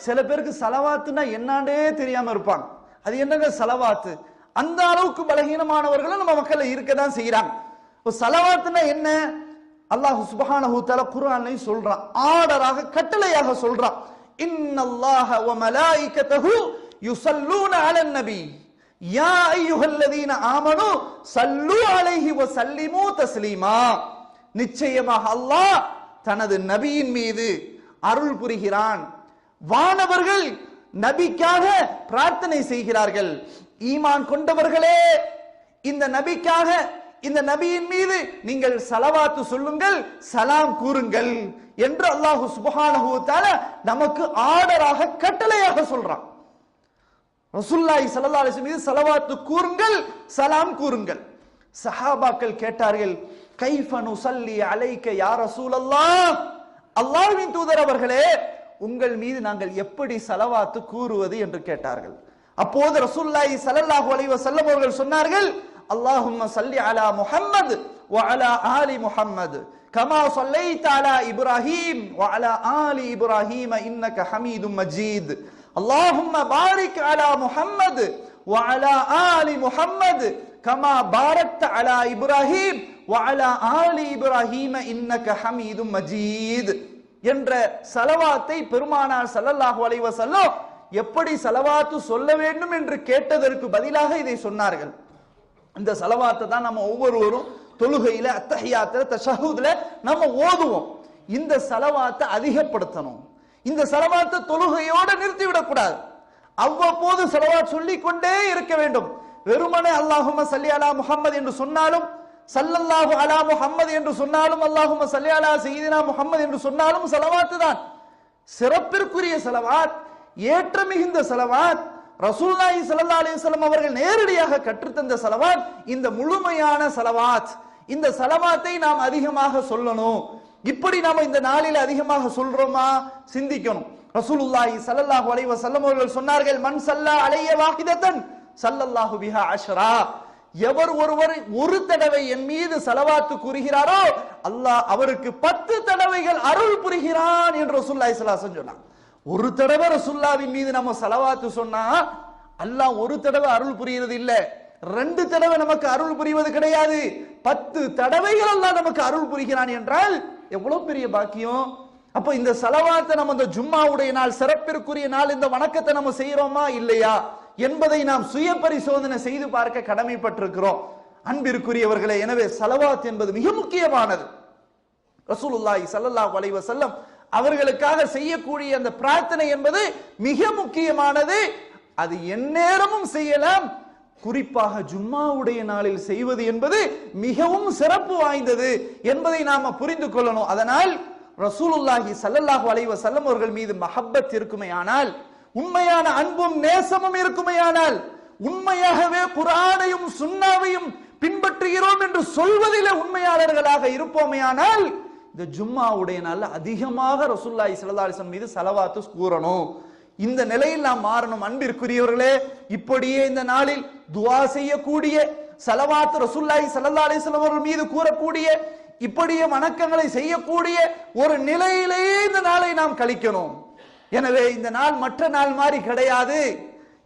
சில பேருக்கு சலவாத்துனா என்னாண்டே தெரியாம இருப்பாங்க. அது என்னங்க சலவாத்து? அந்த அளவுக்கு பலகீனமானவர்களும் நம்ம மக்கள் இருக்கதான் செய்யறாங்க. சலவாத்துனா என்ன? அல்லாஹ் சுப்ஹானஹு வ தஆலா குர்ஆன்ல சொல்றான், ஆர்டராக கட்டளையாக சொல்றான், இன்னல்லாஹ வ மலாயிகத்தஹு யுஸல்லூன அலன் நபி யா அய்யுஹல்லதீன ஆமனு ஸல்லூ அலைஹி வ ஸல்லிமூ தஸ்லீமா. நிச்சயமாக அல்லாஹ் தனது நபியின் மீது அருள் புரிகிறான். வானவர்கள் நபிக்காக பிரார்த்தனை செய்கிறார்கள். ஈமான் கொண்டவர்களே, இந்த நபிக்காக, இந்த நபியின் மீது நீங்கள் ஸலவாத்து சொல்லுங்கள், சலாம் கூறுங்கள் என்று அல்லாஹ் சுப்ஹானஹு வ தஆலா நமக்கு ஆர்டராக கட்டளையாக சொல்றான். ரசூலுல்லாஹி ஸல்லல்லாஹு அலைஹி வஸல்லம் மீது ஸலவாத்து கூறுங்கள், சலாம் கூறுங்கள். சஹாபாக்கள் கேட்டார்கள், கைஃப நுஸல்லி அலைக யா ரசூலல்லாஹ், அல்லாஹ்வின் தூதர் அவர்களே, உங்கள் மீது நாங்கள் எப்படி ஸலவாத்து கூறுவது என்று கேட்டார்கள். அப்போது ரசூலுல்லாஹி ஸல்லல்லாஹு அலைஹி வஸல்லம் அவர்கள் சொன்னார்கள், அல்லாஹும்ம ஸல்லி அலா முஹம்மத் வ அலா ஆலி முஹம்மத் கமா ஸல்லைத அலா இப்ராஹீம் வ அலா ஆலி இப்ராஹீம் இன்னக ஹமீதும் மஜீத். அல்லாஹும்ம பாரிக் அலா முஹம்மத் வ அலா ஆலி முஹம்மத் கமா பாரக்த அலா இப்ராஹீம் வ அலா ஆலி இப்ராஹீம் இன்னக ஹமீதும் மஜீத் என்ற ஸலவாத்தை பெருமானார் ஸல்லல்லாஹு அலைஹி வஸல்லம் எப்படி ஸலவாத்து சொல்ல வேண்டும் என்று கேட்டதற்கு பதிலாக இதை சொன்னார்கள். இந்த ஸலவாத்தை தான் நம்ம ஒவ்வொருவரும் தொழுகையில, அத்தஹியாத்துல, தஷஹுதுல நம்ம ஓதுவோம். இந்த ஸலவாத்தை அதிகப்படுத்தணும். இந்த ஸலவாத்தை தொழுகையோடு நிறுத்திவிடக் கூடாது. அவ்வப்போது ஸலவாத் சொல்லிக் கொண்டே இருக்க வேண்டும். வெறுமனே அல்லாஹும்ம ஸல்லி அலா முஹம்மது என்று சொன்னாலும், ஸல்லல்லாஹு அலா முஹம்மது என்று சொன்னாலும், அல்லாஹும்ம ஸல்லி அலா சய்யிதினா முஹம்மது என்று சொன்னாலும் ஸலவாத்து தான். சிறப்பிற்குரிய ஸலவாத், ஏற்ற மிகுந்த ஸலவாத், ரசூலுல்லாஹி ஸல்லல்லாஹு அலைஹி வஸல்லம் அவர்கள் நேரடியாக கற்றுத்தந்த ஸலவாத் இந்த முழுமையான ஸலவாத். இந்த ஸலவாத்தை நாம் அதிகமாக சொல்லணும். இப்படி நாம இந்த நாளில் அதிகமாக சொல்றோமா? சிந்திக்கணும். ரசூலுல்லாஹி ஸல்லல்லாஹு அலைஹி வஸல்லம் அவர்கள் சொன்னார்கள், மன் ஸல்லா அலைய வாஹிதத்தன் ஸல்லல்லாஹு பிஹா அஷ்ரா. எவர் ஒருவர் ஒரு தடவை என் மீது ஸலவாத்து கூறுகிறாரோ அல்லாஹ் அவருக்கு 10 தடவைகள் அருள் புரிகிறான் என்று ரசூலுல்லாஹி ஸல்லல்லாஹு அலைஹி வஸல்லம் சொன்னாங்க. ஒரு தடவை ரசூலுல்லாஹ்வின் மீது நம்ம ஸலவாத்து சொன்னா அல்லாஹ் ஒரு தடவை அருள் புரிகிறது இல்ல, 2 தடவை நமக்கு அருள் புரிவது கிடையாது, 10 தடவைகள் அல்லாஹ் நமக்கு அருள் புரிகிறான் என்றால் எவ்வளவு பெரிய பாக்கியம். அப்ப இந்த ஸலவாத்தை நம்ம இந்த ஜும்மாவுடைய நாள், சிறப்பிற்குரிய நாள், இந்த வணக்கத்தை நம்ம செய்யறோமா இல்லையா என்பதை நாம் சுய பரிசோதனை செய்து பார்க்க கடமைப்பட்டிருக்கிறோம். அன்பிற்குரியவர்களே, எனவே ஸலவாத் என்பது மிக முக்கியமானது. ரசூலுல்லாஹி ஸல்லல்லாஹு அலைஹி வஸல்லம் அவர்களுக்காக செய்யக்கூடிய அந்த பிரார்த்தனை என்பது மிக முக்கியமானது. அது எந்நேரமும் செய்யலாம். குறிப்பாக ஜும்மாவுடைய நாளில் செய்வது என்பது மிகவும் சிறப்பு வாய்ந்தது என்பதை நாம புரிந்து கொள்ளணும். அதனால் ரசூலுல்லாஹி ஸல்லல்லாஹு அலைஹி வஸல்லம் அவர்கள் மீது மஹப்பத் இருக்குமேயானால், உண்மையான அன்பும் நேசமும் இருக்குமேயானால், உண்மையாகவே குர்ஆனையும் சுன்னாவையும் பின்பற்றுகிறோம் என்று சொல்வதிலே உண்மையாளர்களாக இருப்போமேயானால், இந்த ஜும்மாவுடைய நாள்ல அதிகமாக ரசூலுல்லாஹி ஸல்லல்லாஹு அலைஹி வஸல்லம் மீது ஸலவாத்து கூறணும். இந்த நிலையில் நாம் மாறணும். அன்பிற்குரியவர்களே, இப்படியே இந்த நாளில் துஆ செய்யக்கூடிய, ஸலவாத்து ரசூலுல்லாஹி ஸல்லல்லாஹு அலைஹி வஸல்லம் அவர்கள் மீது கூறக்கூடிய, இப்படியே வணக்கங்களை செய்யக்கூடிய ஒரு நிலையிலேயே இந்த நாளை நாம் கழிக்கணும். எனவே இந்த நாள் மற்ற நாள் மாதிரி கிடையாது.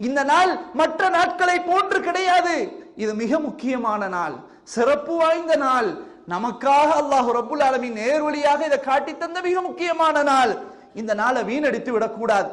இந்த நாள் மற்ற நாட்களை போன்று கிடையாது. இது மிக முக்கியமான நாள், சிறப்பு வாய்ந்த நாள். நமக்காக அல்லாஹ் ரப்புல் ஆலமீன் நேர்வழியாக இதை காட்டி தந்த மிக முக்கியமான நாள். இந்த நாளை வீணடித்து விடக்கூடாது.